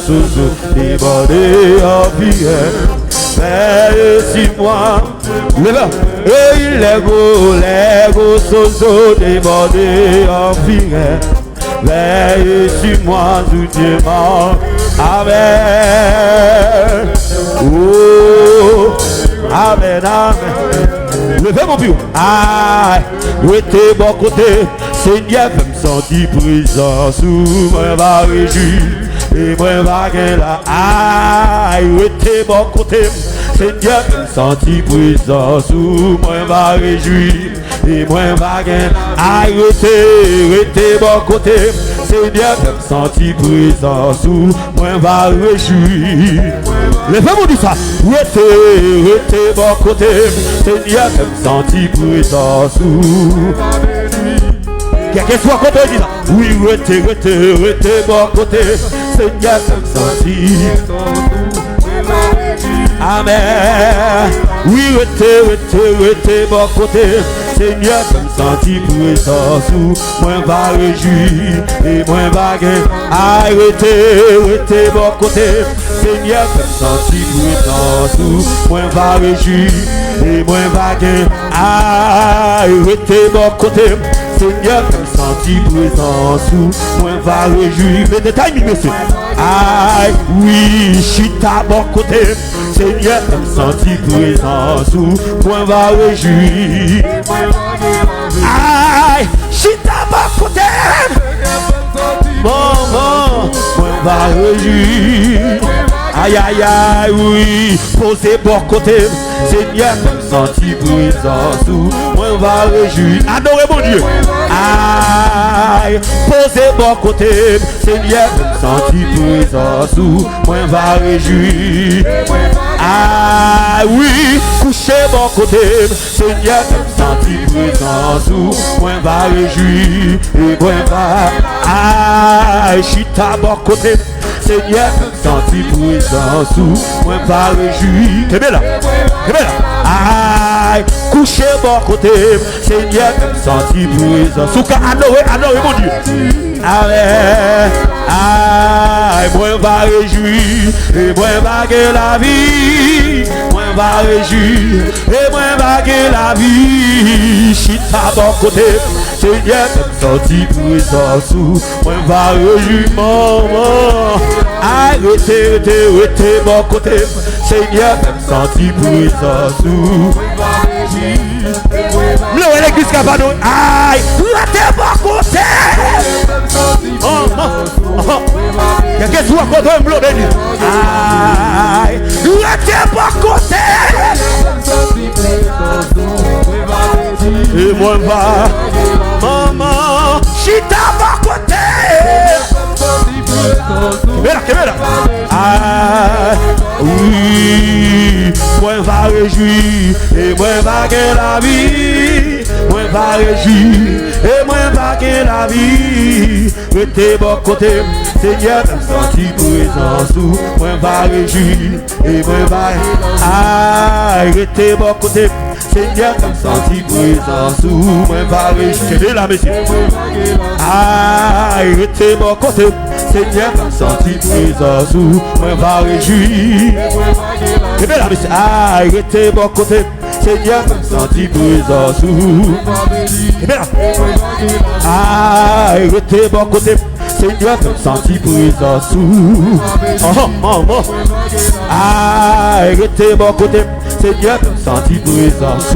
soso, débordé en prière. Veille sur moi. Leva. Et les go, soso, débordé en prière. Veille sur moi, tout Dieu mort. Amen. Oh, amen, amen. Levez mon bureau. Ah, où était bon côté. Seigneur, je me sentis présence. Où moi va réjouir. Et moi va gagner là. Ah, où était bon côté. Seigneur, je me sentis présence. Où moi va réjouir. Et moi va gagner. Ah, où était bon côté. Seigneur, je me sentis présence. Où moi va réjouir. Levez-moi dit ça. Rete bon côté. Seigneur, je me sentis présence. Quelqu'un soit côté dit ça. Oui, rete bon côté. Seigneur, je me sentis. Amen. Oui, rete bon côté. Seigneur, je me sentis présence. Moi va réjouir et moi va gagner. Rete bon côté. Seigneur, je me sentis présence. Moi va réjouir et moi va gagner. Rete bon côté. Seigneur, je me sentis présence. Moi va réjouir. Les détails, monsieur. Aïe, oui, chita bon côté. Seigneur, je me sentis présence. Moi va réjouir. Aïe, chita bon côté. Bon, moi va réjouir. Aïe, aïe, aïe, oui, posez bon côté. Seigneur, je me sentis présence. Moi va réjouir. Adorez mon Dieu. Aïe, posez bon côté. Seigneur, je me sentis présence. Moi va réjouir. Aïe, oui, couchez bon côté. Seigneur, je me sentis présence. Moi va réjouir. Et moi va. Aïe, chita bon côté. Seigneur, je me sentis présence. Moi va réjouir. T'es bien là? Aïe, couchez bon côté. Seigneur, je me sentis présence. Souka, adorez mon Dieu. Amen. Aïe, moi va réjouir. Et moi va gagner la vie. Moi va réjouir. Et moi va gagner la vie. Chita bon côté. Seigneur, je me sentis présence. Moi va réjouir, maman. Aïe, rete bon côté. Seigneur, je me sentis présence. M'l'oué l'église Cabano. Aïe, rete bon côté. Quelqu'un soit côté, m'l'oué l'église. Aïe, rete bon côté. Et moi va, maman, chita bon côté. Kébéla. Ah, oui, moi va réjouir et moi va gagner la vie. Moi va réjouir et moi va gagner la vie. Rete bon côté, Seigneur, je me sentis présence. Moi va réjouir et moi va. Ah, rete bon côté. Seigneur, je me sentis présence. Moi va réjouir. Là, monsieur. Ah, rete bon côté. Seigneur, je me sentis présence. Moi va réjouir. Et bien là, monsieur. Ah, rete bon côté. Seigneur, je me sentis présence. Et bien là. Ah, rete bon côté. Seigneur, je me sentis présence. Ah, rete bon côté. Seigneur, je me sentis présence.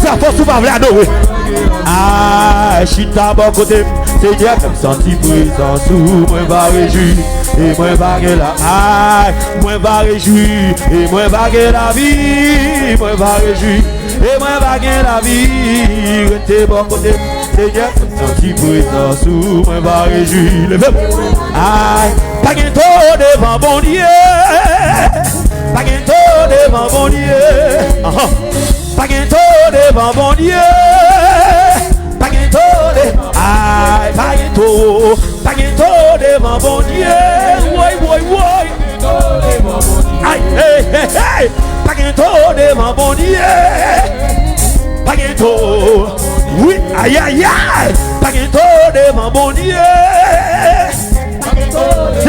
Ça force ou pas, vous adorer. Ah, chita bon côté. Seigneur, je me sentis présence. Moi va réjouir et moi va gagner la. Ah, moi va réjouir et moi va gagner la vie. Moi va réjouir et moi va gagner la vie. Rete bon côté. Seigneur, je me sentis présence. Moi va réjouir. Levez-moi. Ah, pas gain trop devant bon Dieu. Pas gain trop devant bon Dieu. Pas gain trop devant bon Dieu. Pas gain trop devant. Aïe, pas gain trop devant bon Dieu. Oui. Aïe, hey. Pas gain trop devant bon Dieu. Pas gain trop. Oui, aïe. Pas gain trop devant bon Dieu.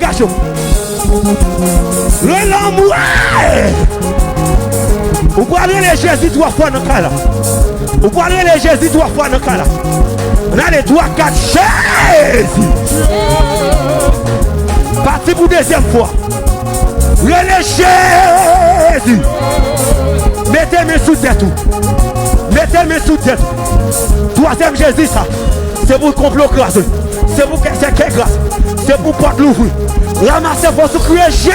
dégage. Le l'amour. Vous pouvez aller Jésus 3 fois dans le cas là. Vous pouvez aller Jésus 3 fois dans le cas là. On a les 3, 4 Jésus. Parti pour deuxième fois. Relais Jésus. Mettez-moi sous tête. Mettez-moi sous tête. Troisième Jésus ça. C'est pour le complot grâce. C'est pour qu'elle s'est grâce. C'est pour porte l'ouvrir. Ramassez votre crier Jésus.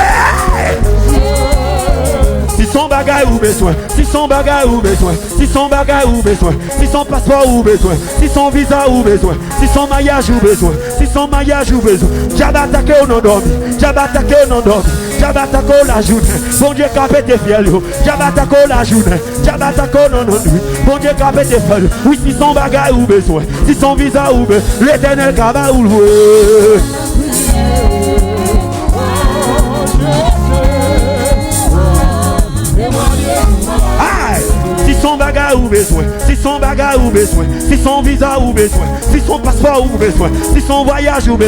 Si son bagage ou besoin, si son bagage ou besoin, si son bagage ou besoin, si son passeport ou besoin, si son visa ou besoin, si son maillage ou besoin, si son maillage ou besoin, j'avais attaqué au non dormi, j'avais attaqué au non dormi, j'avais attaqué la journée, bon Dieu qui a pété fiel, j'avais attaqué la journée, j'avais attaqué au non nuit, bon Dieu qui a pété fiel, oui si son bagage ou besoin, si son visa ou besoin, l'éternel qui va ou louer. Si son bagage ou besoin, si son bagage ou besoin, si son visa ou besoin, si son passeport ou besoin, si son voyage ou besoin.